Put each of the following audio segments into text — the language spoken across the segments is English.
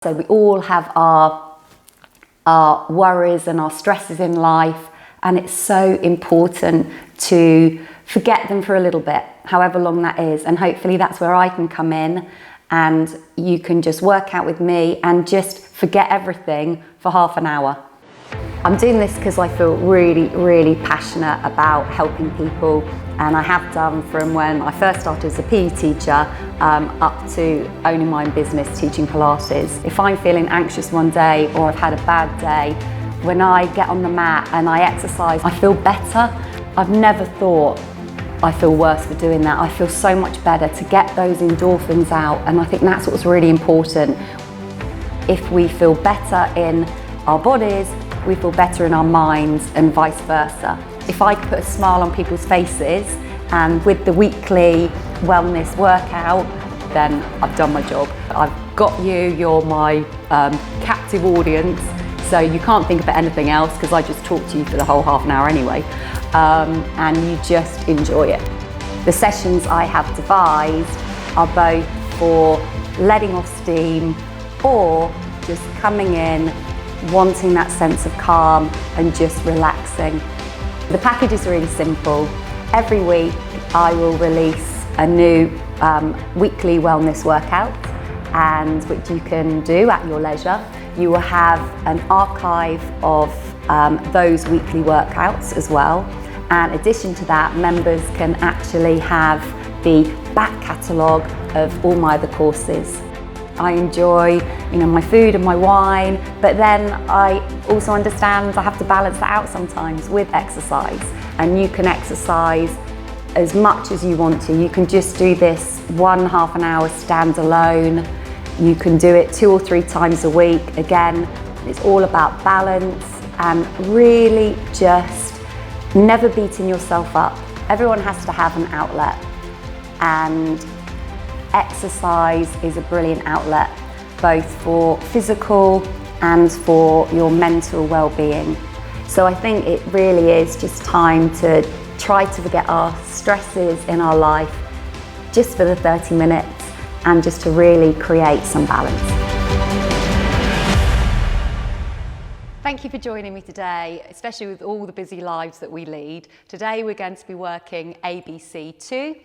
So we all have our worries and our stresses in life, and it's so important to forget them for a little bit, however long that is. And hopefully that's where I can come in, and you can just work out with me and just forget everything for half an hour. I'm doing this because I feel really, really passionate about helping people, and I have done from when I first started as a PE teacher up to owning my own business teaching Pilates. If I'm feeling anxious one day or I've had a bad day, when I get on the mat and I exercise, I feel better. I've never thought I feel worse for doing that. I feel so much better to get those endorphins out, and I think that's what's really important. If we feel better in our bodies, we feel better in our minds, and vice versa. If I put a smile on people's faces, and with the weekly wellness workout, then I've done my job. I've got you, you're my captive audience, so you can't think about anything else because I just talk to you for the whole half an hour anyway, and you just enjoy it. The sessions I have devised are both for letting off steam or just coming in, wanting that sense of calm and just relaxing. The package is really simple. Every week I will release a new weekly wellness workout, and which you can do at your leisure. You will have an archive of those weekly workouts as well. And in addition to that, members can actually have the back catalogue of all my other courses. I enjoy, my food and my wine, but then I also understand I have to balance that out sometimes with exercise. And you can exercise as much as you want to. You can just do this half an hour standalone. You can do it 2 or 3 times a week. Again, it's all about balance and really just never beating yourself up. Everyone has to have an outlet, and exercise is a brilliant outlet, both for physical and for your mental well-being. So I think it really is just time to try to forget our stresses in our life just for the 30 minutes and just to really create some balance. Thank you for joining me today, especially with all the busy lives that we lead. Today we're going to be working ABC2,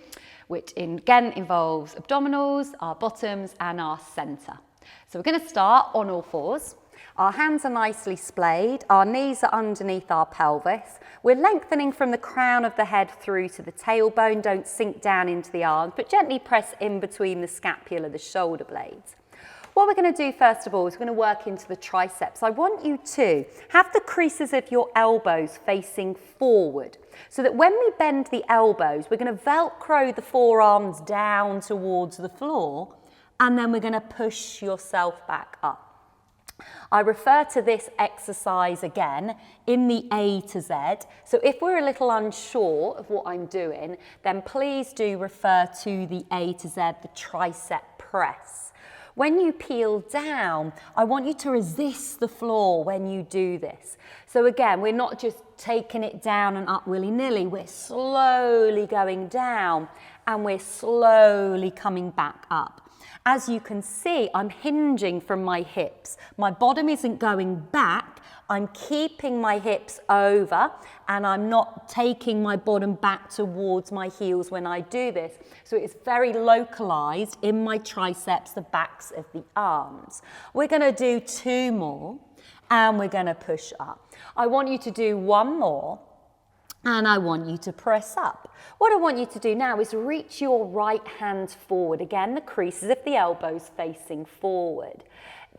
which again involves abdominals, our bottoms and our centre. So we're going to start on all fours. Our hands are nicely splayed, our knees are underneath our pelvis. We're lengthening from the crown of the head through to the tailbone. Don't sink down into the arms, but gently press in between the scapula, the shoulder blades. What we're going to do first of all is we're going to work into the triceps. I want you to have the creases of your elbows facing forward, so that when we bend the elbows, we're going to Velcro the forearms down towards the floor, and then we're going to push yourself back up. I refer to this exercise again in the A to Z. So if we're a little unsure of what I'm doing, then please do refer to the A to Z, the tricep press. When you peel down, I want you to resist the floor when you do this. So again, we're not just taking it down and up willy-nilly, we're slowly going down and we're slowly coming back up. As you can see, I'm hinging from my hips. My bottom isn't going back, I'm keeping my hips over, and I'm not taking my bottom back towards my heels when I do this. So it's very localized in my triceps, the backs of the arms. We're going to do 2 more, and we're going to push up. I want you to do 1 more, and I want you to press up. What I want you to do now is reach your right hand forward. Again, the creases of the elbows facing forward.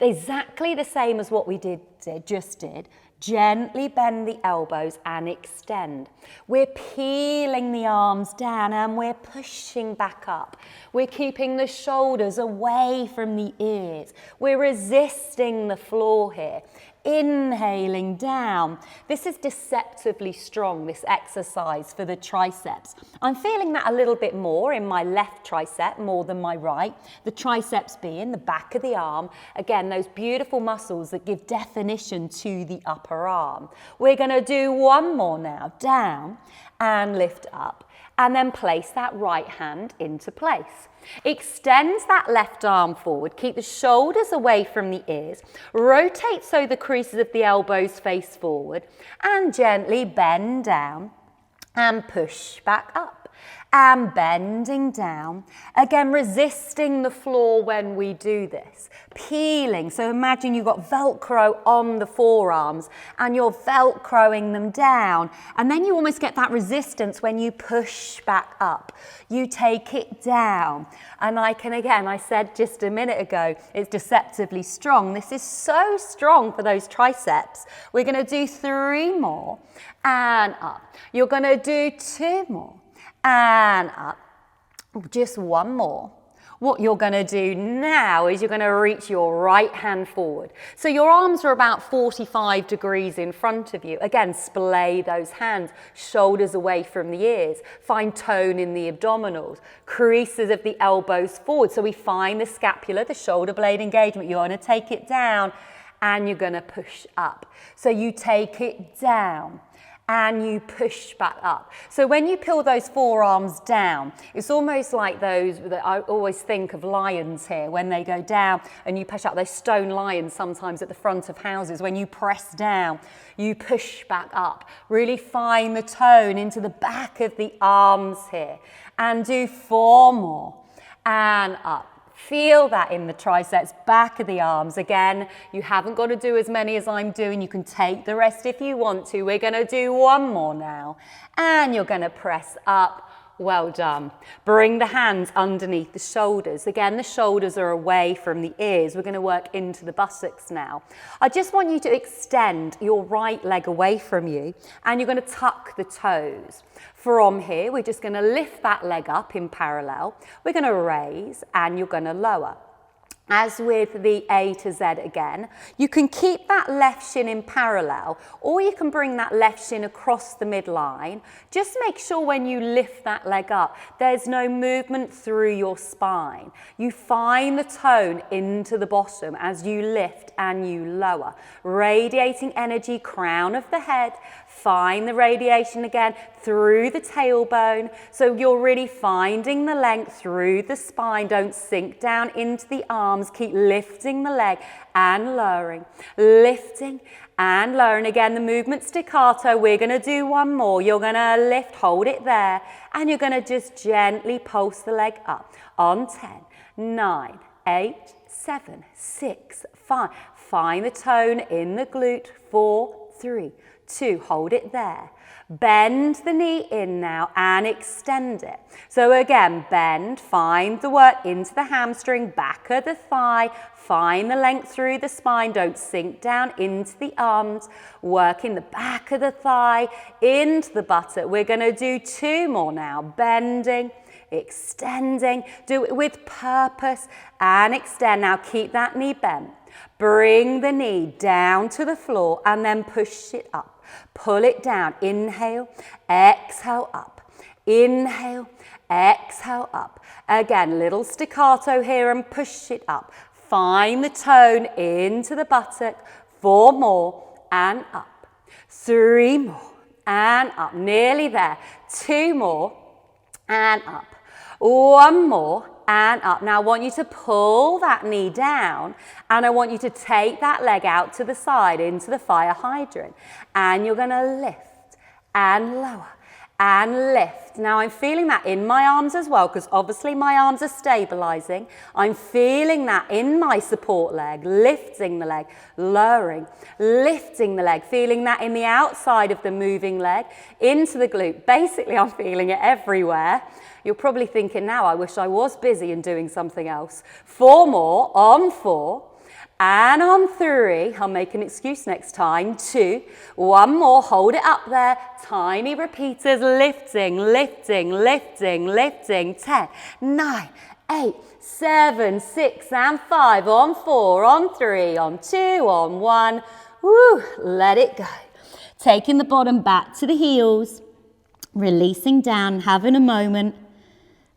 Exactly the same as what we just did. Gently bend the elbows and extend. We're peeling the arms down and we're pushing back up. We're keeping the shoulders away from the ears. We're resisting the floor here. Inhaling down. This is deceptively strong, this exercise for the triceps. triceps. I'm feeling that a little bit more in my left tricep more than my right. The triceps being the back of the arm. Again, those beautiful muscles that give definition to the upper arm. We're going to do one more now. Down and lift up. And then place that right hand into place. Extend that left arm forward. Keep the shoulders away from the ears. Rotate so the creases of the elbows face forward. And gently bend down and push back up. And bending down. Again, resisting the floor when we do this. Peeling. So imagine you've got Velcro on the forearms and you're Velcroing them down. And then you almost get that resistance when you push back up. You take it down. And I said just a minute ago, it's deceptively strong. This is so strong for those triceps. We're going to do 3 more and up. You're going to do 2 more. And up, just 1 more. What you're going to do now is you're going to reach your right hand forward. So your arms are about 45 degrees in front of you. Again, splay those hands, shoulders away from the ears. Find tone in the abdominals, creases of the elbows forward. So we find the scapula, the shoulder blade engagement. You're going to take it down and you're going to push up. So you take it down. And you push back up. So when you peel those forearms down, it's almost like those that I always think of lions here when they go down and you push up. Those stone lions sometimes at the front of houses. When you press down, you push back up. Really find the tone into the back of the arms here. And do 4 more. And up. Feel that in the triceps, back of the arms. Again, you haven't got to do as many as I'm doing. You can take the rest if you want to. We're going to do 1 more now. And you're going to press up. Well done. Bring the hands underneath the shoulders. Again, the shoulders are away from the ears. We're going to work into the buttocks now. I just want you to extend your right leg away from you and you're going to tuck the toes. From here, we're just going to lift that leg up in parallel. We're going to raise and you're going to lower. As with the A to Z again, you can keep that left shin in parallel or you can bring that left shin across the midline. Just make sure when you lift that leg up, there's no movement through your spine. You find the tone into the bottom as you lift and you lower. Radiating energy, crown of the head. Find the radiation again through the tailbone. So you're really finding the length through the spine. Don't sink down into the arms. Keep lifting the leg and lowering. Lifting and lowering. Again, the movement staccato. We're going to do 1 more. You're going to lift, hold it there. And you're going to just gently pulse the leg up. On 10, 9, 8, 7, 6, 5. Find the tone in the glute. 4, 3, 2, hold it there. Bend the knee in now and extend it. So again, bend, find the work into the hamstring, back of the thigh, find the length through the spine, don't sink down into the arms, work in the back of the thigh, into the buttock. We're going to do 2 more now, bending, extending, do it with purpose and extend. Now keep that knee bent. Bring the knee down to the floor and then push it up. Pull it down. Inhale, exhale up. Inhale, exhale up. Again, little staccato here and push it up. Find the tone into the buttock. 4 more and up. 3 more and up. Nearly there. 2 more and up. 1 more and up. Now I want you to pull that knee down and I want you to take that leg out to the side into the fire hydrant. And you're going to lift and lower and lift. Now I'm feeling that in my arms as well because obviously my arms are stabilizing. I'm feeling that in my support leg, lifting the leg, lowering, lifting the leg, feeling that in the outside of the moving leg, into the glute. Basically I'm feeling it everywhere. You're probably thinking now, I wish I was busy and doing something else. 4 more, on 4, and on 3. I'll make an excuse next time. 2, 1 more, hold it up there. Tiny repeaters, lifting, lifting, lifting, lifting. 10, 9, 8, 7, 6, and 5. On 4, on 3, on 2, on 1. Woo, let it go. Taking the bottom back to the heels. Releasing down, having a moment,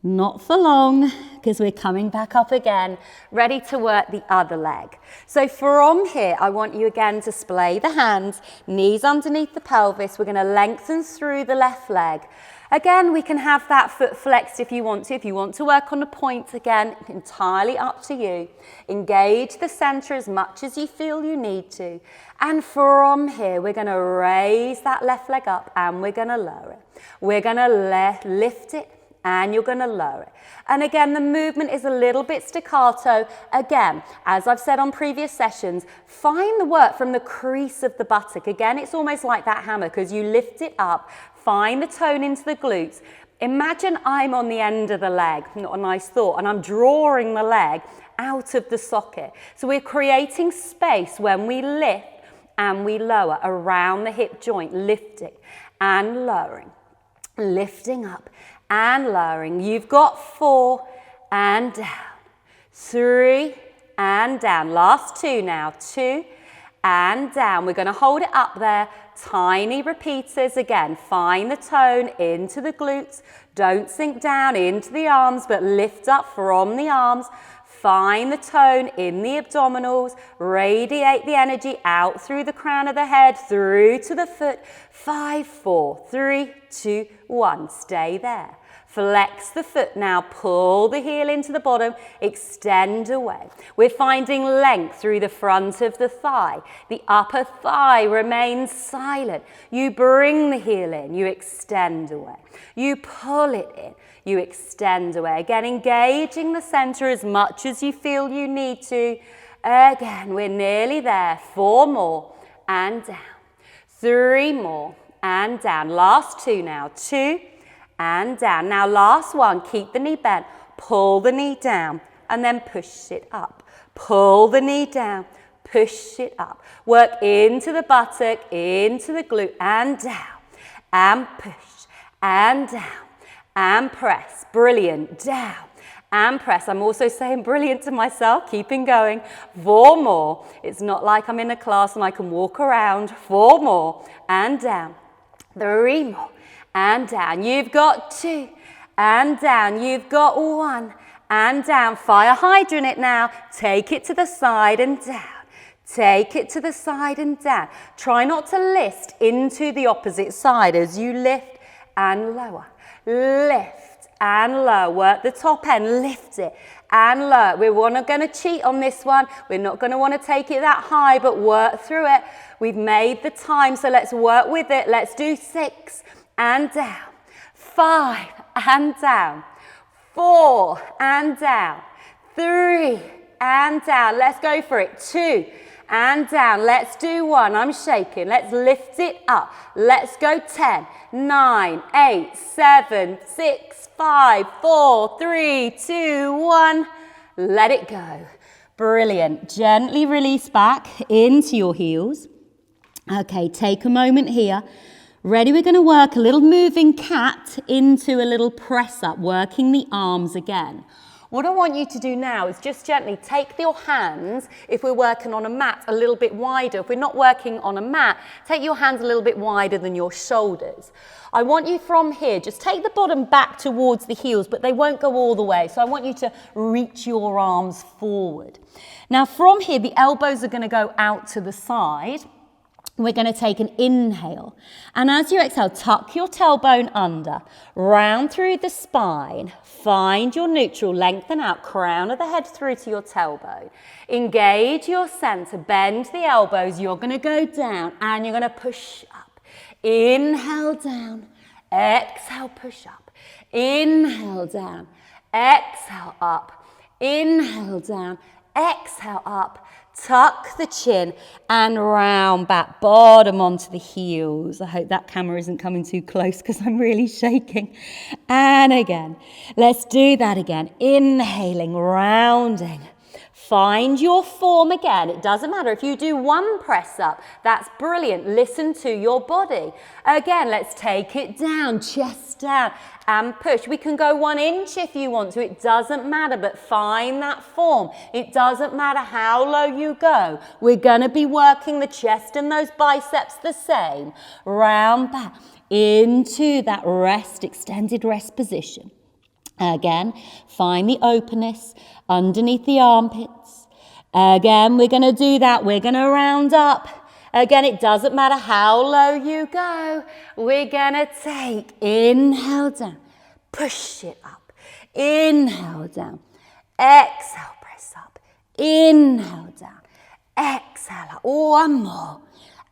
not for long, because we're coming back up again, ready to work the other leg. So from here, I want you again to splay the hands, knees underneath the pelvis. We're going to lengthen through the left leg. Again, we can have that foot flexed if you want to. If you want to work on the point, again, entirely up to you. Engage the center as much as you feel you need to. And from here, we're going to raise that left leg up and we're going to lower it. We're going to lift it and you're going to lower it. And again, the movement is a little bit staccato. Again, as I've said on previous sessions, find the work from the crease of the buttock. Again, it's almost like that hammer because you lift it up, find the tone into the glutes. Imagine I'm on the end of the leg, not a nice thought, and I'm drawing the leg out of the socket. So we're creating space when we lift and we lower around the hip joint, lifting and lowering, lifting up and lowering. You've got 4 and down, 3 and down. Last 2 now, 2 and down. We're going to hold it up there. Tiny repeaters again. Find the tone into the glutes. Don't sink down into the arms, but lift up from the arms. Find the tone in the abdominals. Radiate the energy out through the crown of the head, through to the foot. 5, 4, 3, 2, 1. Stay there. Flex the foot now, pull the heel into the bottom, extend away. We're finding length through the front of the thigh. The upper thigh remains silent. You bring the heel in, you extend away. You pull it in, you extend away. Again, engaging the center as much as you feel you need to. Again, we're nearly there. 4 more and down. 3 more and down. Last 2 now. 2 and down. Now last one, keep the knee bent, pull the knee down and then push it up. Pull the knee down, push it up. Work into the buttock, into the glute and down and push and down and press. Brilliant. Down and press. I'm also saying brilliant to myself, keeping going. 4 more. It's not like I'm in a class and I can walk around. 4 more and down. 3 more. And down. You've got 2 and down. You've got 1 and down. Fire hydrant it now. Take it to the side and down. Take it to the side and down. Try not to lift into the opposite side as you lift and lower. Lift and lower. Work the top end. Lift it and lower. We're not going to cheat on this one. We're not going to want to take it that high, but work through it. We've made the time, so let's work with it. Let's do 6 and down, 5 and down, 4 and down, 3 and down. Let's go for it. 2 and down. Let's do 1. I'm shaking. Let's lift it up. Let's go. 10, 9, 8, 7, 6, 5, 4, 3, 2, 1. Let it go. Brilliant. Gently release back into your heels. Okay, take a moment here. Ready, we're going to work a little moving cat into a little press up, working the arms again. What I want you to do now is just gently take your hands, if we're working on a mat, a little bit wider. If we're not working on a mat, take your hands a little bit wider than your shoulders. I want you from here, just take the bottom back towards the heels, but they won't go all the way. So I want you to reach your arms forward. Now from here, the elbows are going to go out to the side. We're going to take an inhale. And as you exhale, tuck your tailbone under, round through the spine, find your neutral, lengthen out, crown of the head through to your tailbone. Engage your center, bend the elbows, you're going to go down and you're going to push up. Inhale down, exhale, push up. Inhale down, exhale up. Inhale down, exhale up. Tuck the chin and round back, bottom onto the heels. I hope that camera isn't coming too close because I'm really shaking. And again, let's do that again. Inhaling, rounding, Find your form again. It doesn't matter if you do one press up. That's brilliant. Listen to your body. Again, let's take it down, chest down, and push. We can go 1 inch if you want to. It doesn't matter, but find that form. It doesn't matter how low you go. We're going to be working the chest and those biceps the same. Round back into that rest, extended rest position. Again, find the openness underneath the armpits. Again, we're going to do that. We're going to round up. Again, it doesn't matter how low you go. We're going to take, inhale down, push it up. Inhale down, exhale, press up. Inhale down, exhale up. 1 more.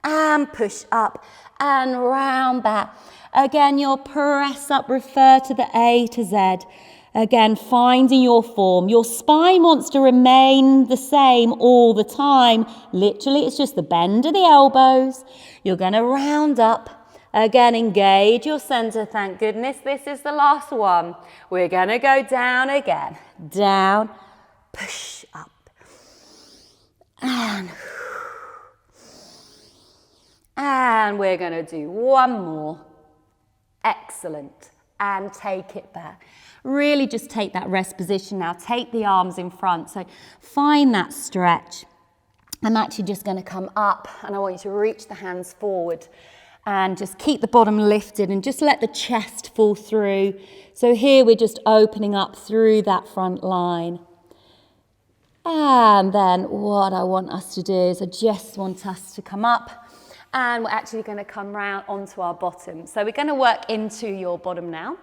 And push up and round back. Again, your press up, refer to the A to Z. Again, finding your form. Your spine wants to remain the same all the time. Literally, it's just the bend of the elbows. You're going to round up. Again, engage your center. Thank goodness this is the last one. We're going to go down again. Down, push up. And we're going to do 1 more. Excellent. And take it back. Really just take that rest position now. Take the arms in front. So find that stretch. I'm actually just going to come up and I want you to reach the hands forward and just keep the bottom lifted and just let the chest fall through. So here we're just opening up through that front line. And then what I want us to do is I just want us to come up. And we're actually going to come round onto our bottom. So we're going to work into your bottom now.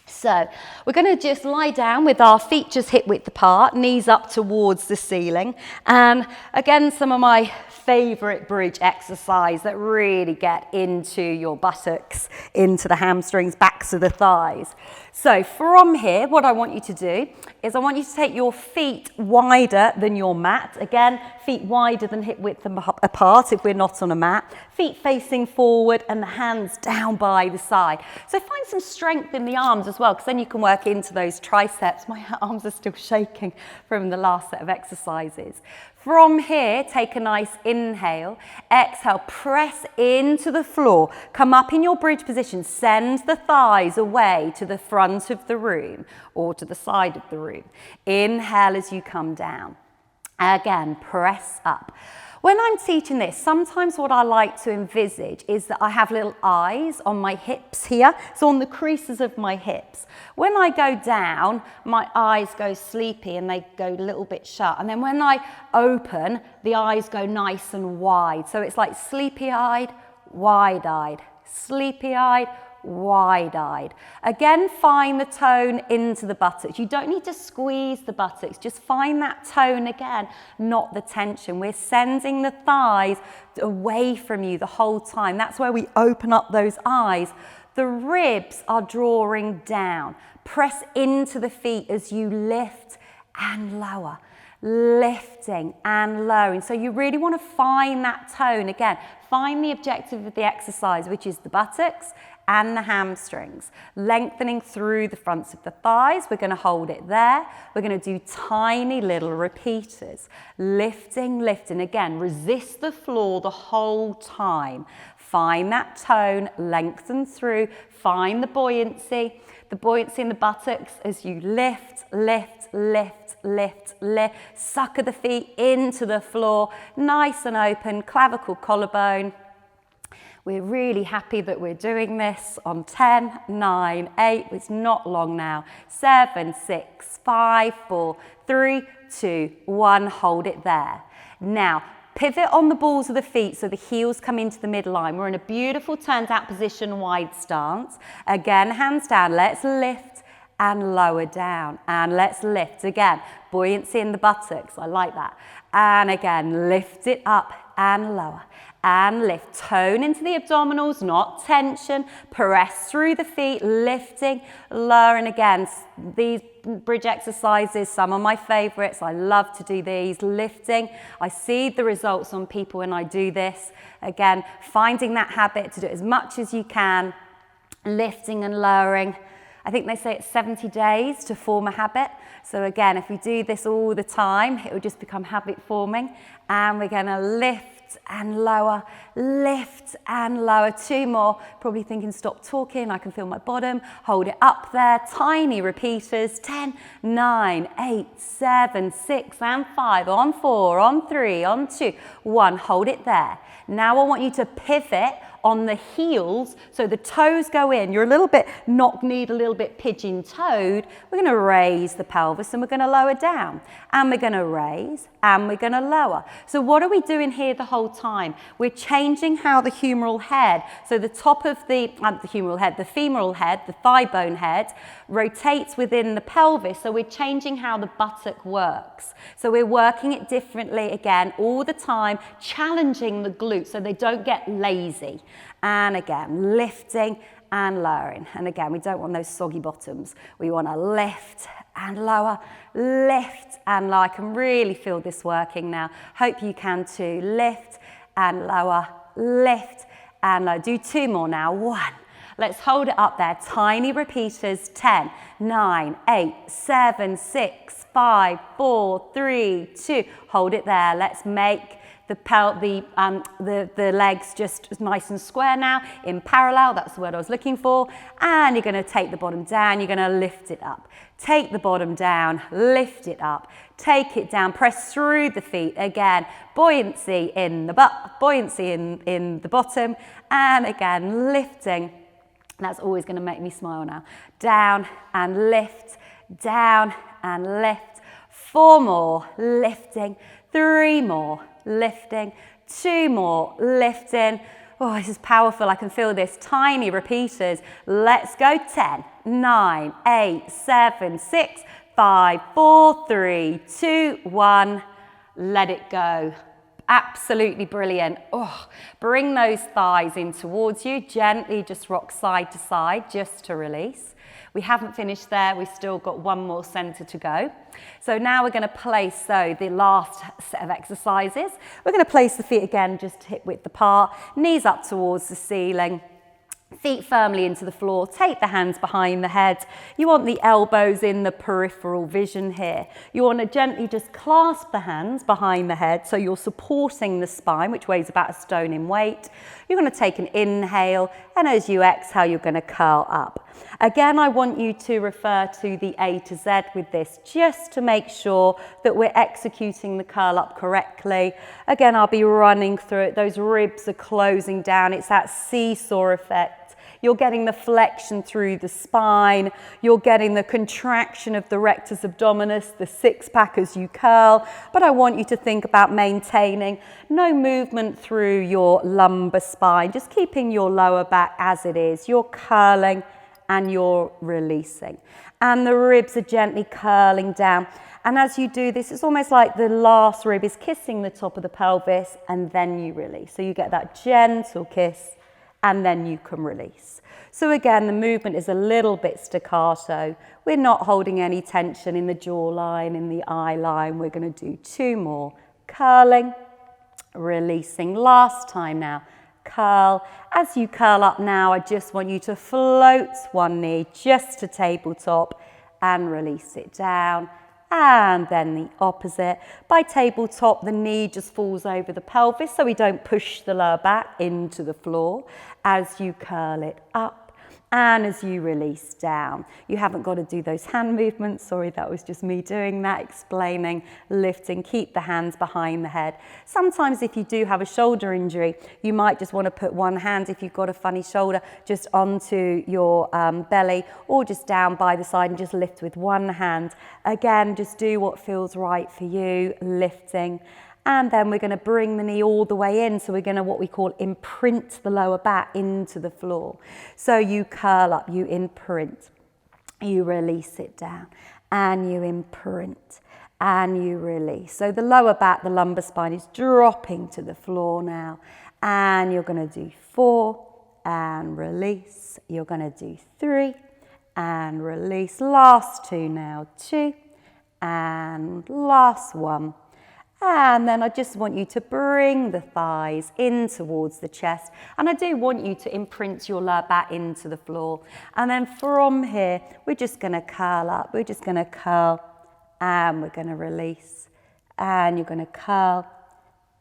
So we're going to just lie down with our feet just hip width apart, knees up towards the ceiling. And again, some of my favourite bridge exercise that really get into your buttocks, into the hamstrings, backs of the thighs. So from here, what I want you to do is I want you to take your feet wider than your mat. Again, feet wider than hip width apart if we're not on a mat. Feet facing forward and the hands down by the side. So find some strength in the arms as well, because then you can work into those triceps. My arms are still shaking from the last set of exercises. From here, take a nice inhale. Exhale, press into the floor. Come up in your bridge position. Send the thighs away to the front of the room or to the side of the room. Inhale as you come down. Again, press up. When I'm teaching this, sometimes what I like to envisage is that I have little eyes on my hips here, so on the creases of my hips. When I go down, my eyes go sleepy and they go a little bit shut. And then when I open, the eyes go nice and wide. So it's like sleepy-eyed, wide-eyed, sleepy-eyed, wide-eyed. Again, find the tone into the buttocks. You don't need to squeeze the buttocks. Just find that tone again, not the tension. We're sending the thighs away from you the whole time. That's where we open up those eyes. The ribs are drawing down. Press into the feet as you lift and lower. Lifting and lowering. So you really want to find that tone. Again, find the objective of the exercise, which is the buttocks and the hamstrings. Lengthening through the fronts of the thighs. We're going to hold it there. We're going to do tiny little repeaters. Lifting, lifting. Again, resist the floor the whole time. Find that tone, lengthen through. Find the buoyancy in the buttocks as you lift, lift, lift, lift, lift. Sucker the feet into the floor, nice and open, clavicle, collarbone. We're really happy that we're doing this on 10, 9, 8, it's not long now, 7, 6, 5, 4, 3, 2, 1, hold it there. Now, pivot on the balls of the feet so the heels come into the midline. We're in a beautiful turned out position, wide stance. Again, hands down, let's lift and lower down. And let's lift again, buoyancy in the buttocks, I like that. And again, lift it up and lower. And lift, tone into the abdominals, not tension. Press through the feet, lifting, lowering again. These bridge exercises, some of my favorites. I love to do these, lifting. I see the results on people when I do this. Again, finding that habit to do it as much as you can, lifting and lowering. I think they say it's 70 days to form a habit. So again, if we do this all the time, it will just become habit forming. And we're going to lift and lower, lift and lower. 2 more, probably thinking stop talking, I can feel my bottom. Hold it up there, tiny repeaters. 10, 9, 8, 7, 6 and 5. On 4, on 3, on 2, 1. Hold it there. Now I want you to pivot on the heels, so the toes go in. You're a little bit knock-kneed, a little bit pigeon-toed. We're going to raise the pelvis and we're going to lower down. And we're going to raise and we're going to lower. So what are we doing here the whole time? We're changing how the humeral head, so the top of the femoral head, the thigh bone head, rotates within the pelvis. So we're changing how the buttock works. So we're working it differently again all the time, challenging the glutes so they don't get lazy. And again, lifting and lowering. And again, we don't want those soggy bottoms. We want to lift and lower, lift and lower. I can really feel this working now. Hope you can too. Lift and lower, lift and lower. Do 2 more now. 1. Let's hold it up there. Tiny repeaters. 10, 9, 8, 7, 6, 5, 4, 3, 2. Hold it there. Let's make the legs just nice and square now, in parallel. That's the word I was looking for. And you're going to take the bottom down. You're going to lift it up. Take the bottom down, lift it up. Take it down, press through the feet. Again, buoyancy in the butt, buoyancy in the bottom. And again, lifting. That's always going to make me smile now. Down and lift, down and lift. 4 more, lifting. 3 more, lifting. 2 more, lifting. Oh, this is powerful. I can feel this. Tiny repeaters. Let's go. 10, 9, 8, 7, 6, 5, 4, 3, 2, 1. Let it go. Absolutely brilliant. Oh, bring those thighs in towards you. Gently just rock side to side just to release. We haven't finished there. We've still got 1 more center to go. So now we're going to place, the last set of exercises. We're going to place the feet again just hip width apart, knees up towards the ceiling. Feet firmly into the floor, take the hands behind the head. You want the elbows in the peripheral vision here. You want to gently just clasp the hands behind the head so you're supporting the spine, which weighs about 1 stone in weight. You're going to take an inhale, and as you exhale, you're going to curl up. Again, I want you to refer to the A to Z with this, just to make sure that we're executing the curl up correctly. Again, I'll be running through it. Those ribs are closing down. It's that seesaw effect. You're getting the flexion through the spine. You're getting the contraction of the rectus abdominis, the 6-pack as you curl. But I want you to think about maintaining no movement through your lumbar spine, just keeping your lower back as it is. You're curling and you're releasing. And the ribs are gently curling down. And as you do this, it's almost like the last rib is kissing the top of the pelvis, and then you release. So you get that gentle kiss, and then you can release. So again, the movement is a little bit staccato. We're not holding any tension in the jawline, in the eye line. We're going to do 2 more. Curling, releasing. Last time now. Curl. As you curl up now, I just want you to float 1 knee just to tabletop and release it down. And then the opposite. By tabletop, the knee just falls over the pelvis so we don't push the lower back into the floor as you curl it up. And as you release down, you haven't got to do those hand movements. Sorry, that was just me doing that, explaining, lifting, keep the hands behind the head. Sometimes if you do have a shoulder injury, you might just want to put 1 hand, if you've got a funny shoulder, just onto your belly or just down by the side and just lift with 1 hand. Again, just do what feels right for you, lifting. And then we're going to bring the knee all the way in. So we're going to what we call imprint the lower back into the floor. So you curl up, you imprint, you release it down, and you imprint, and you release. So the lower back, the lumbar spine is dropping to the floor now. And you're going to do 4 and release. You're going to do 3 and release. Last 2 now. 2 and last 1. And then I just want you to bring the thighs in towards the chest. And I do want you to imprint your lower back into the floor. And then from here, we're just going to curl up. We're just going to curl and we're going to release. And you're going to curl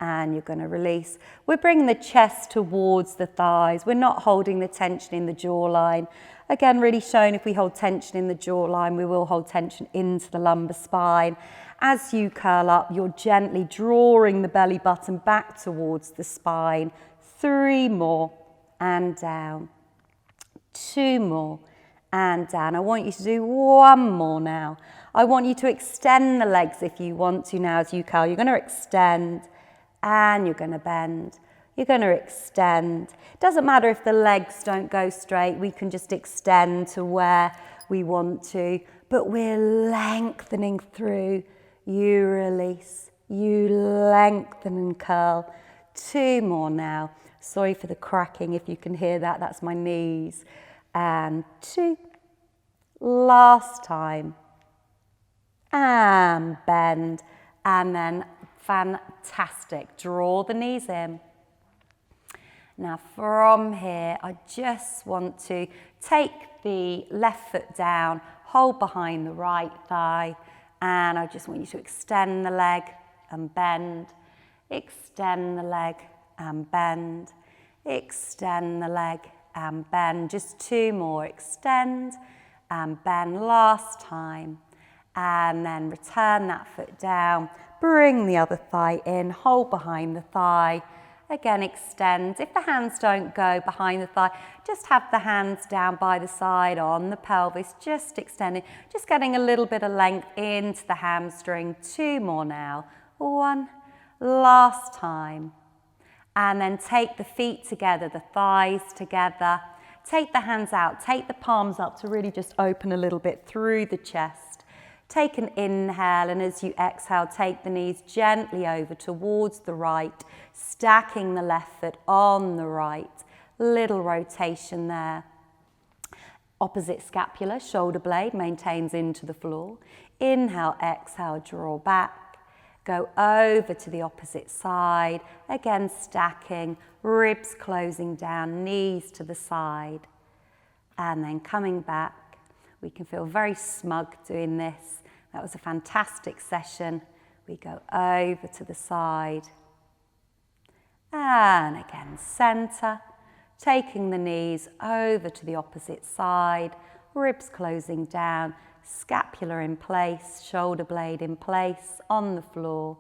and you're going to release. We're bringing the chest towards the thighs. We're not holding the tension in the jawline. Again, really showing if we hold tension in the jawline, we will hold tension into the lumbar spine. As you curl up, you're gently drawing the belly button back towards the spine. 3 more and down. 2 more and down. I want you to do 1 more now. I want you to extend the legs if you want to now as you curl. You're going to extend and you're going to bend. You're going to extend. It doesn't matter if the legs don't go straight. We can just extend to where we want to, but we're lengthening through. You release, you lengthen and curl. 2 more now. Sorry for the cracking if you can hear that, that's my knees. And 2. Last time. And bend. And then fantastic. Draw the knees in. Now from here, I just want to take the left foot down, hold behind the right thigh, and I just want you to extend the leg and bend, extend the leg and bend, extend the leg and bend. Just 2 more, extend and bend, last time. And then return that foot down, bring the other thigh in, hold behind the thigh. Again, extend. If the hands don't go behind the thigh, just have the hands down by the side on the pelvis, just extending, just getting a little bit of length into the hamstring. 2 more now. 1, last time. And then take the feet together, the thighs together. Take the hands out, take the palms up to really just open a little bit through the chest. Take an inhale, and as you exhale, take the knees gently over towards the right, stacking the left foot on the right. Little rotation there. Opposite scapula, shoulder blade maintains into the floor. Inhale, exhale, draw back. Go over to the opposite side. Again, stacking, ribs closing down, knees to the side. And then coming back. We can feel very smug doing this. That was a fantastic session. We go over to the side. And again, center. Taking the knees over to the opposite side. Ribs closing down. Scapula in place. Shoulder blade in place on the floor.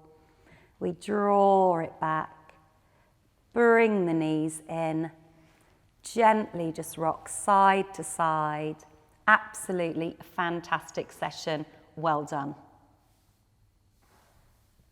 We draw it back. Bring the knees in. Gently just rock side to side. Absolutely fantastic session. Well done.